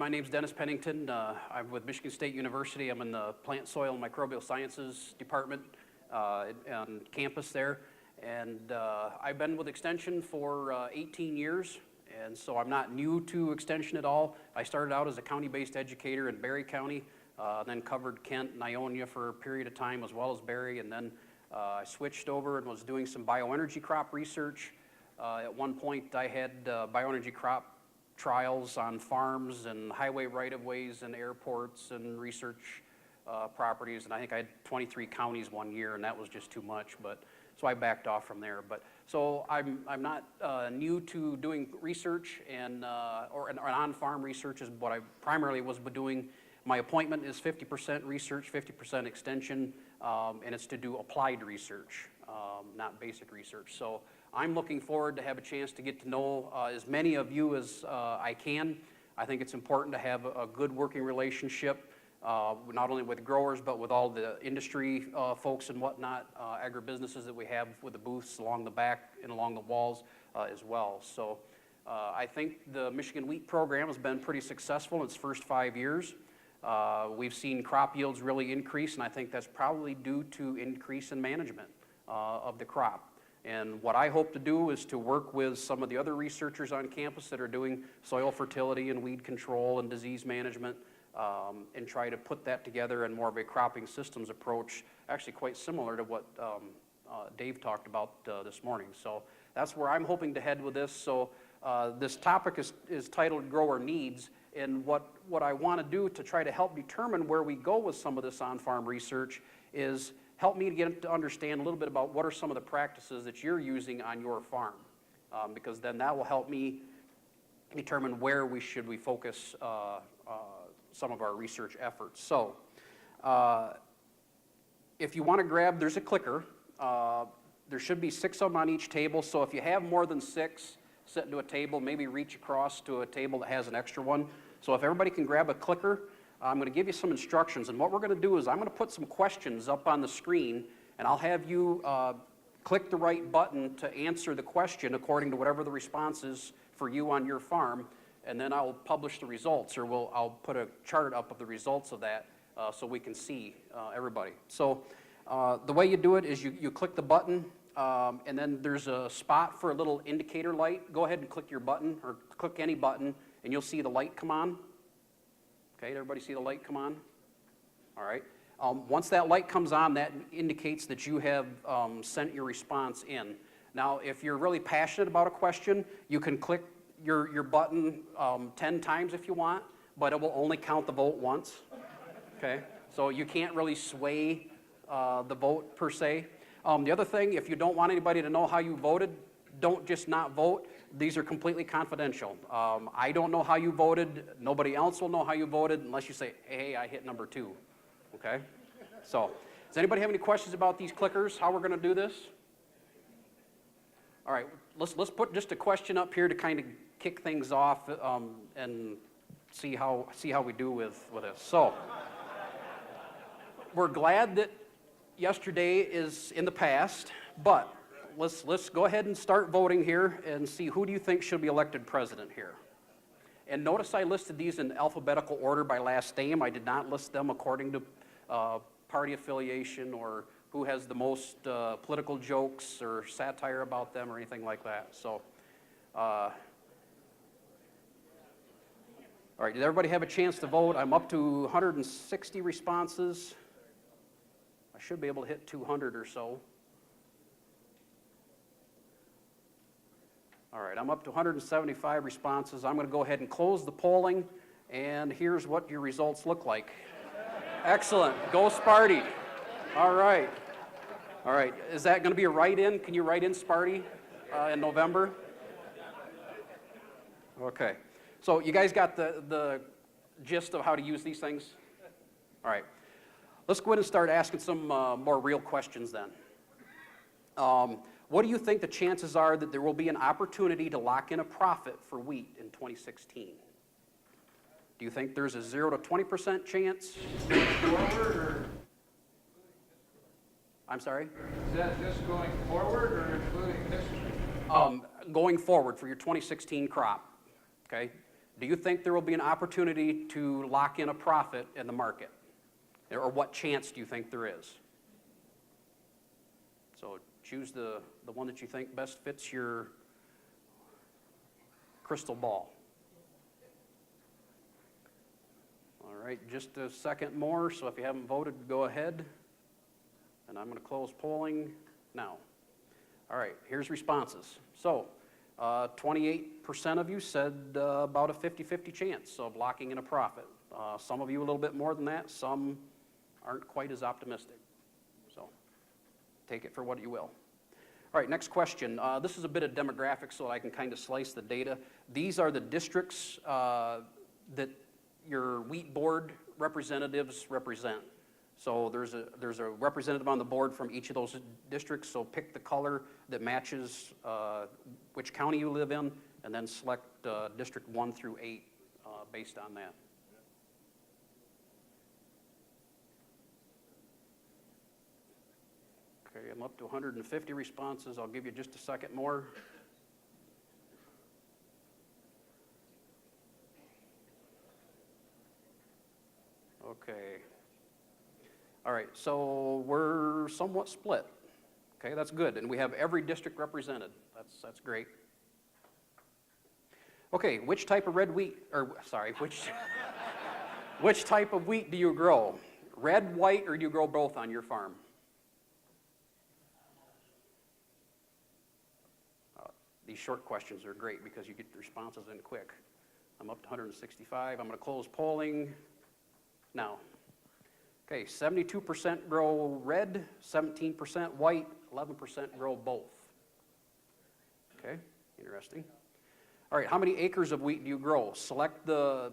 My name's Dennis Pennington. I'm with Michigan State University. I'm in the Plant, Soil, and Microbial Sciences Department on campus there. And I've been with Extension for 18 years, and so I'm not new to Extension at all. I started out as a county-based educator in Barry County, then covered Kent and Ionia for a period of time as well as Barry, and then I switched over and was doing some bioenergy crop research. At one point I had bioenergy crop trials on farms and highway right-of-ways and airports and research properties, and I think I had 23 counties one year, and that was just too much, but so I backed off from there. But so I'm not new to doing research and or on-farm research is what I primarily was doing. My appointment is 50% research, 50% extension, and it's to do applied research, not basic research. So I'm looking forward to have a chance to get to know as many of you as I can. I think it's important to have a good working relationship, not only with growers, but with all the industry folks and whatnot, agribusinesses that we have with the booths along the back and along the walls as well. So I think the Michigan Wheat Program has been pretty successful in its first 5 years. We've seen crop yields really increase, and I think that's probably due to increase in management of the crop. And what I hope to do is to work with some of the other researchers on campus that are doing soil fertility and weed control and disease management, and try to put that together in more of a cropping systems approach, actually quite similar to what Dave talked about this morning. So that's where I'm hoping to head with this. So this topic is titled Grower Needs, and what I want to do to try to help determine where we go with some of this on-farm research is help me to get to understand a little bit about what are some of the practices that you're using on your farm, because then that will help me determine where we focus some of our research efforts. So if you want to grab, there's a clicker. There should be 6 of them on each table, so if you have more than 6 sitting to a table, maybe reach across to a table that has an extra one. So if everybody can grab a clicker, I'm going to give you some instructions, and what we're going to do is I'm going to put some questions up on the screen, and I'll have you click the right button to answer the question according to whatever the response is for you on your farm, and then I'll publish the results, or I'll put a chart up of the results of that so we can see everybody. So the way you do it is you click the button, and then there's a spot for a little indicator light. Go ahead and click your button, or click any button, and you'll see the light come on. Okay, everybody see the light come on? All right. Once that light comes on, that indicates that you have sent your response in. Now, if you're really passionate about a question, you can click your button 10 times if you want, but it will only count the vote once. Okay, so you can't really sway the vote per se. The other thing, if you don't want anybody to know how you voted, don't just not vote. These are completely confidential. I don't know how you voted. Nobody else will know how you voted unless you say, hey, I hit number 2. Okay? So, does anybody have any questions about these clickers, how we're going to do this? All right, let's put just a question up here to kind of kick things off and see how we do with this. So, we're glad that yesterday is in the past, but let's go ahead and start voting here and see who do you think should be elected president here. And notice I listed these in alphabetical order by last name. I did not list them according to party affiliation or who has the most political jokes or satire about them or anything like that. So, all right, did everybody have a chance to vote? I'm up to 160 responses. I should be able to hit 200 or so. All right, I'm up to 175 responses. I'm going to go ahead and close the polling, and here's what your results look like. Excellent. Go Sparty. All right. All right. Is that going to be a write-in? Can you write in Sparty in November? Okay. So you guys got the gist of how to use these things? All right. Let's go ahead and start asking some more real questions then. What do you think the chances are that there will be an opportunity to lock in a profit for wheat in 2016? Do you think there's a 0 to 20% chance? Forward or? I'm sorry? Is that just going forward or including history? Going forward for your 2016 crop, okay? Do you think there will be an opportunity to lock in a profit in the market? Or what chance do you think there is? So choose the one that you think best fits your crystal ball. All right, just a second more, so if you haven't voted, go ahead. And I'm going to close polling now. All right, here's responses. So 28% of you said about a 50-50 chance of locking in a profit. Some of you a little bit more than that, some aren't quite as optimistic. So take it for what you will. All right, next question. This is a bit of demographics so I can kind of slice the data. These are the districts that your wheat board representatives represent. So there's a representative on the board from each of those districts, so pick the color that matches which county you live in, and then select District 1 through 8 based on that. Okay, I'm up to 150 responses. I'll give you just a second more. Okay. All right, so we're somewhat split. Okay, that's good, and we have every district represented. That's great. Okay, which type of which type of wheat do you grow? Red, white, or do you grow both on your farm? These short questions are great because you get the responses in quick. I'm up to 165. I'm going to close polling now. Okay, 72% grow red, 17% white, 11% grow both. Okay, interesting. All right, how many acres of wheat do you grow? Select the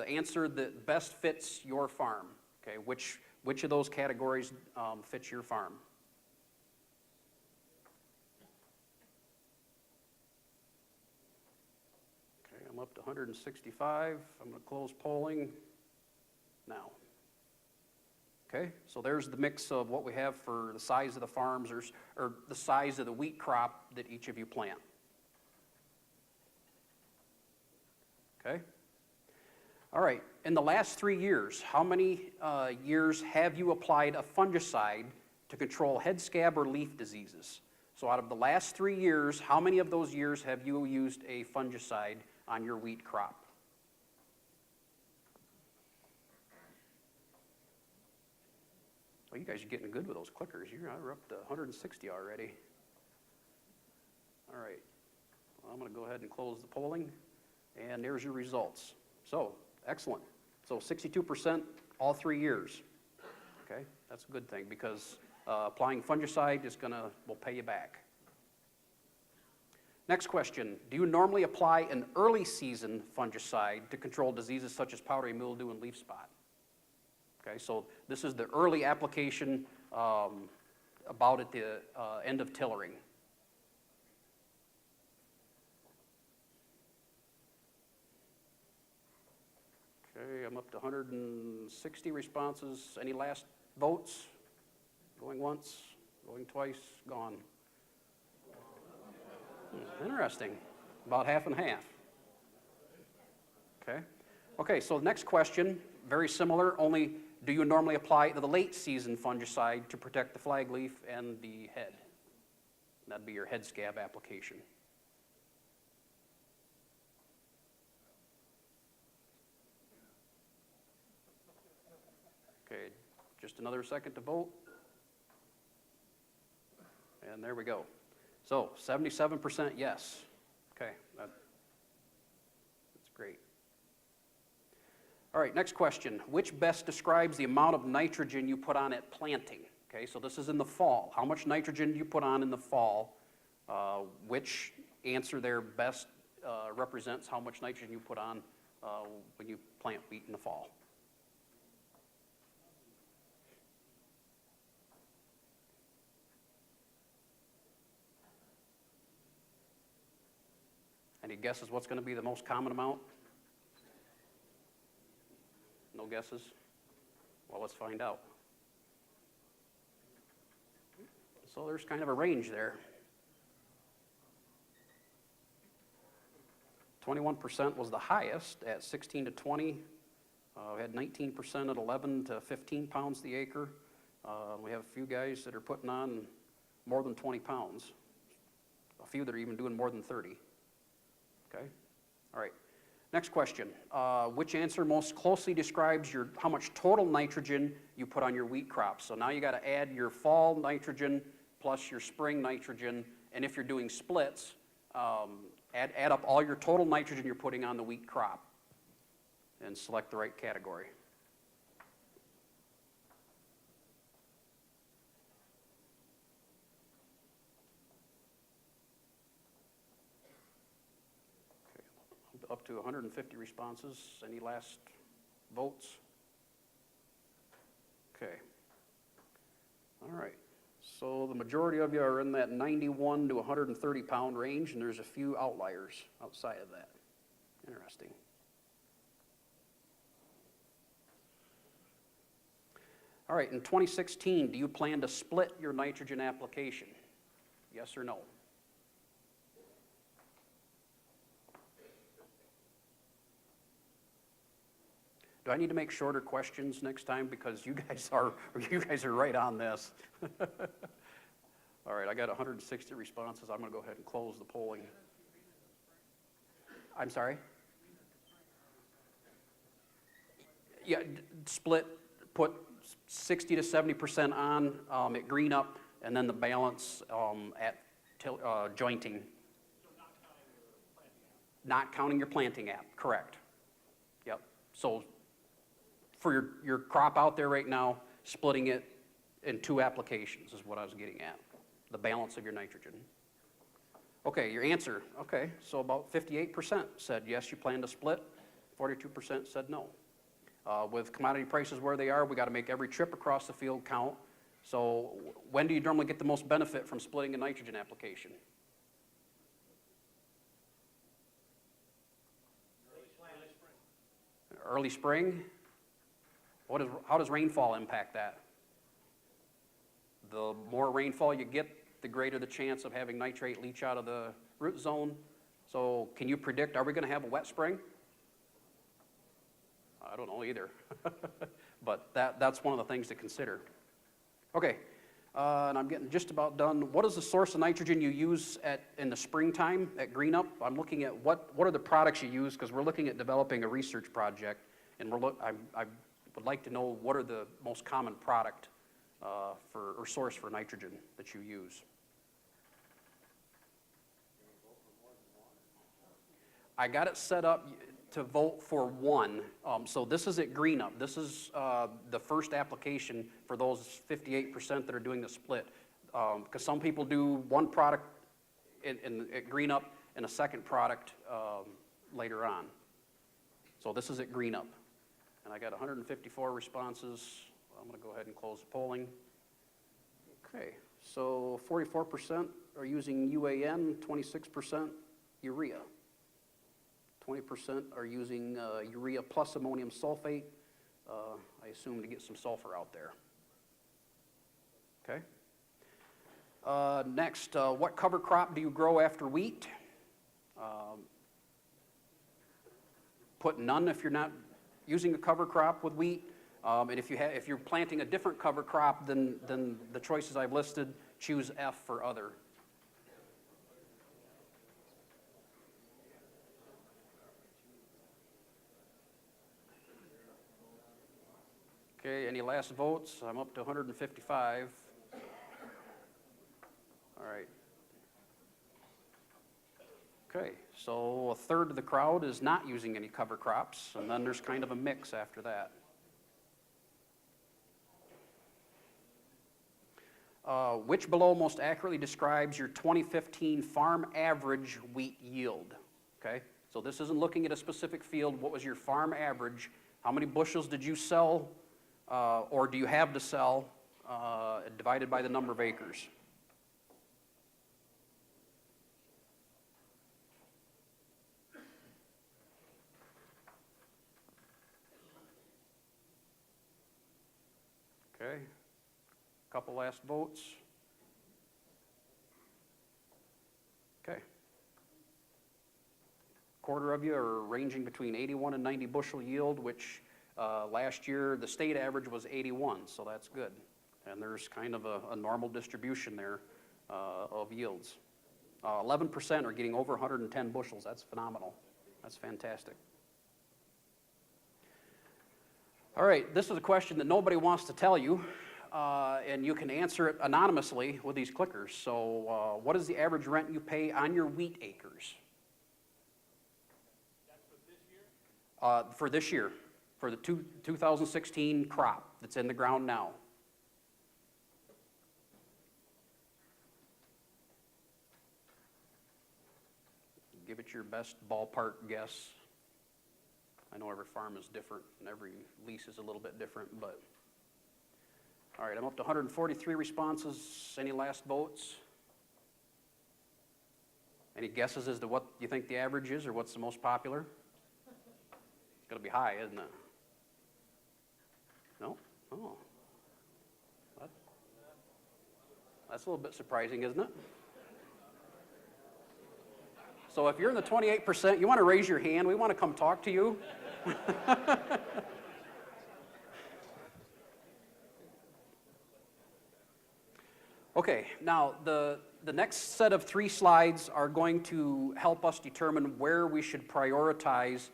answer that best fits your farm. Okay, which of those categories fits your farm? Okay, I'm up to 165. I'm going to close polling now. Okay, so there's the mix of what we have for the size of the farms or the size of the wheat crop that each of you plant. Okay. All right, in the last 3 years, how many years have you applied a fungicide to control head scab or leaf diseases? So out of the last 3 years, how many of those years have you used a fungicide on your wheat crop? Well, you guys are getting good with those clickers. You're up to 160 already. All right. Well, I'm going to go ahead and close the polling. And there's your results. So, excellent. So 62% all 3 years. Okay, that's a good thing because applying fungicide will pay you back. Next question. Do you normally apply an early season fungicide to control diseases such as powdery mildew and leaf spot? Okay, so this is the early application about at the end of tillering. Okay, I'm up to 160 responses. Any last votes? Going once, going twice, gone. Interesting. About half and half. Okay. Okay, so next question, very similar, only do you normally apply the late season fungicide to protect the flag leaf and the head? That'd be your head scab application. Okay, just another second to vote. And there we go. So 77% yes. Okay, that's great. All right, next question. Which best describes the amount of nitrogen you put on at planting? Okay, so this is in the fall. How much nitrogen do you put on in the fall? Which answer there best represents how much nitrogen you put on when you plant wheat in the fall? Any guesses what's going to be the most common amount? No guesses? Well, let's find out. So there's kind of a range there. 21% was the highest at 16 to 20. We had 19% at 11 to 15 pounds the acre. We have a few guys that are putting on more than 20 pounds. A few that are even doing more than 30. Okay? All right. Next question. Which answer most closely describes how much total nitrogen you put on your wheat crop? So now you got to add your fall nitrogen plus your spring nitrogen, and if you're doing splits, add up all your total nitrogen you're putting on the wheat crop and select the right category. Okay, up to 150 responses. Any last votes? Okay. All right. So the majority of you are in that 91 to 130 pound range, and there's a few outliers outside of that. Interesting. All right, in 2016, do you plan to split your nitrogen application? Yes or no? Do I need to make shorter questions next time because you guys are right on this? All right, I got 160 responses. I'm going to go ahead and close the polling. I'm sorry? Yeah, split, put 60 to 70% on at greenup, and then the balance at jointing. Not counting your planting app, correct. Yep. So for your crop out there right now, splitting it in 2 applications is what I was getting at, the balance of your nitrogen. Okay, your answer. Okay, so about 58% said yes, you plan to split. 42% said no. With commodity prices where they are, we got to make every trip across the field count. So when do you normally get the most benefit from splitting a nitrogen application? Early spring. How does rainfall impact that? The more rainfall you get, the greater the chance of having nitrate leach out of the root zone. So can you predict, are we going to have a wet spring? I don't know either, but that's one of the things to consider. Okay, and I'm getting just about done. What is the source of nitrogen you use in the springtime at greenup? I'm looking at what are the products you use, because we're looking at developing a research project, and I would like to know what are the most common product or source for nitrogen that you use. I got it set up to vote for one. So this is at greenup. This is the first application for those 58% that are doing the split. Because some people do one product at greenup and a second product later on. So this is at greenup. And I got 154 responses. I'm going to go ahead and close the polling. Okay, so 44% are using UAN, 26% urea. 20% are using urea plus ammonium sulfate, I assume to get some sulfur out there. Okay. Next, what cover crop do you grow after wheat? Put none if you're not using a cover crop with wheat. And if you're planting a different cover crop than the choices I've listed, choose F for other. Okay, any last votes? I'm up to 155. All right. Okay, so a third of the crowd is not using any cover crops, and then there's kind of a mix after that. Which below most accurately describes your 2015 farm average wheat yield? Okay, so this isn't looking at a specific field. What was your farm average? How many bushels did you sell, or do you have to sell, divided by the number of acres? Okay, couple last votes. Okay. quarter of you are ranging between 81 and 90 bushel yield, which last year the state average was 81, so that's good. And there's kind of a normal distribution there of yields. 11% are getting over 110 bushels. That's phenomenal. That's fantastic. All right, this is a question that nobody wants to tell you, and you can answer it anonymously with these clickers. So what is the average rent you pay on your wheat acres? That's for this year? For this year, for the 2016 crop that's in the ground now. Give it your best ballpark guess. I know every farm is different and every lease is a little bit different, but. All right, I'm up to 143 responses. Any last votes? Any guesses as to what you think the average is or what's the most popular? It's going to be high, isn't it? No? Oh. That's a little bit surprising, isn't it? So if you're in the 28%, you want to raise your hand. We want to come talk to you. Okay, now the next set of 3 slides are going to help us determine where we should prioritize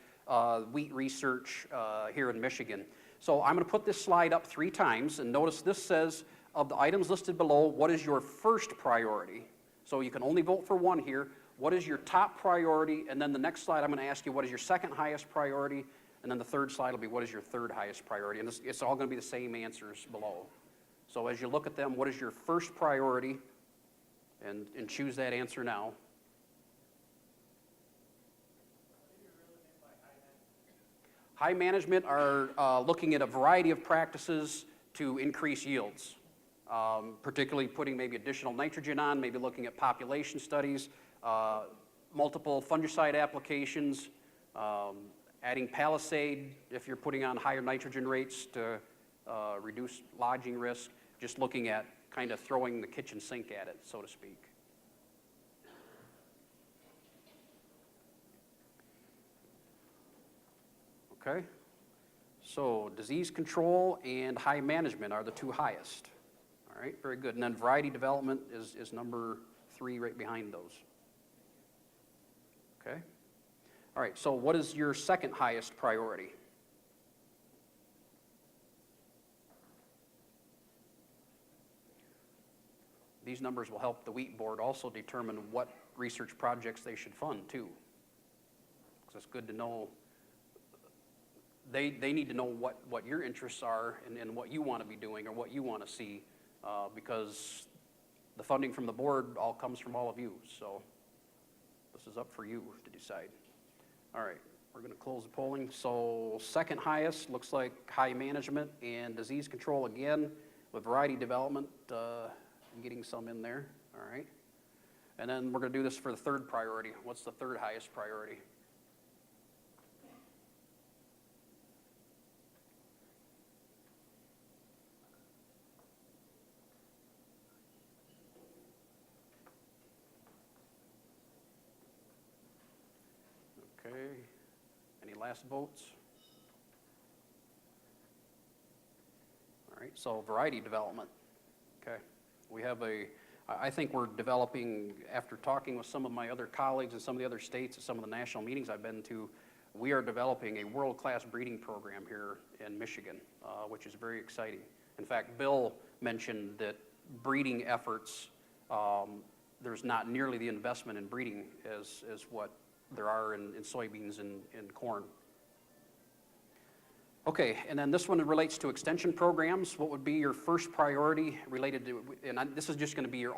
wheat research here in Michigan. So I'm going to put this slide up 3 times, and notice this says, of the items listed below, what is your first priority? So you can only vote for 1 here. What is your top priority? And then the next slide, I'm going to ask you, what is your second highest priority? And then the third slide will be, what is your third highest priority? And it's all going to be the same answers below. So as you look at them, what is your first priority? And choose that answer now. High management are looking at a variety of practices to increase yields, particularly putting maybe additional nitrogen on, maybe looking at population studies, multiple fungicide applications, adding palisade if you're putting on higher nitrogen rates to reduce lodging risk, just looking at kind of throwing the kitchen sink at it, so to speak. Okay, so disease control and high management are the 2 highest. All right, very good. And then variety development is number 3 right behind those. Okay. All right, so what is your second highest priority? These numbers will help the wheat board also determine what research projects they should fund too. Because it's good to know, they need to know what your interests are and what you want to be doing or what you want to see, because the funding from the board all comes from all of you. So this is up for you to decide. All right, we're going to close the polling. So second highest looks like high management and disease control again, with variety development getting some in there. All right, and then we're going to do this for the third priority. What's the third highest priority? Okay, any last votes? All right, so variety development. Okay, we have I think we're developing, after talking with some of my other colleagues in some of the other states and some of the national meetings I've been to, we are developing a world-class breeding program here in Michigan, which is very exciting. In fact, Bill mentioned that breeding efforts, there's not nearly the investment in breeding as what there are in soybeans and corn. Okay, and then this one relates to extension programs. What would be your first priority related to, and this is just going to be your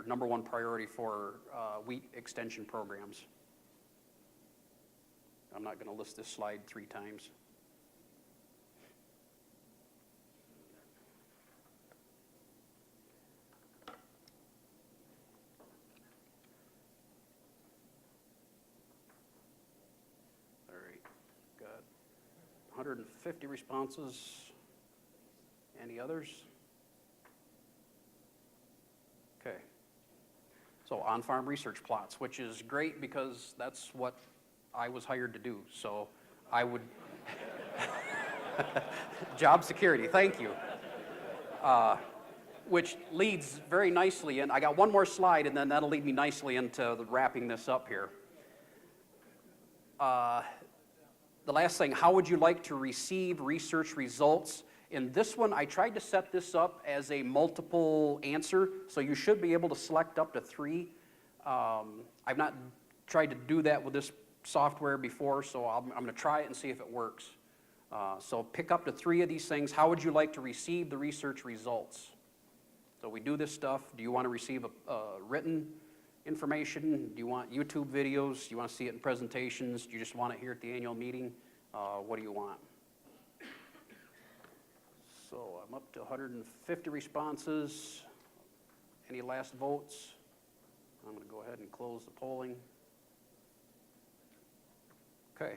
number 1 priority for wheat extension programs. I'm not going to list this slide 3 times. All right, got 150 responses. Any others? Okay. So on-farm research plots, which is great because that's what I was hired to do. So I would, job security, thank you. Which leads very nicely, and I got one more slide, and then that'll lead me nicely into wrapping this up here. The last thing, how would you like to receive research results? In this one, I tried to set this up as a multiple answer, so you should be able to select up to 3. I've not tried to do that with this software before, so I'm going to try it and see if it works. So pick up to 3 of these things. How would you like to receive the research results? So we do this stuff. Do you want to receive written information? Do you want YouTube videos? Do you want to see it in presentations? Do you just want it here at the annual meeting? What do you want? So I'm up to 150 responses. Any last votes? I'm going to go ahead and close the polling. Okay.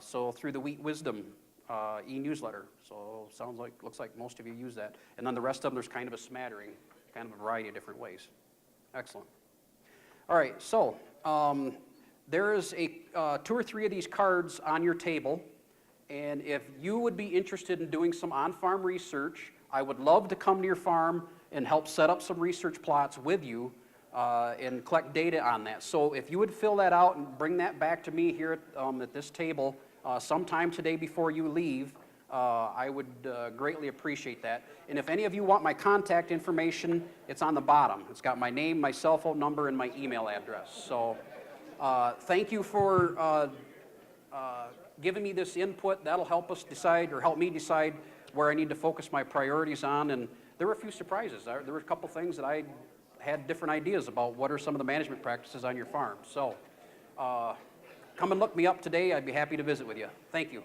So through the Wheat Wisdom e-newsletter. So looks like most of you use that. And then the rest of them, there's kind of a smattering, kind of a variety of different ways. Excellent. All right, so there is 2 or 3 of these cards on your table. And if you would be interested in doing some on-farm research, I would love to come to your farm and help set up some research plots with you and collect data on that. So if you would fill that out and bring that back to me here at this table sometime today before you leave, I would greatly appreciate that. And if any of you want my contact information, it's on the bottom. It's got my name, my cell phone number, and my email address. So thank you for giving me this input. That'll help us decide, or help me decide, where I need to focus my priorities on. And there were a few surprises. There were a couple things that I had different ideas about what are some of the management practices on your farm. So come and look me up today. I'd be happy to visit with you. Thank you.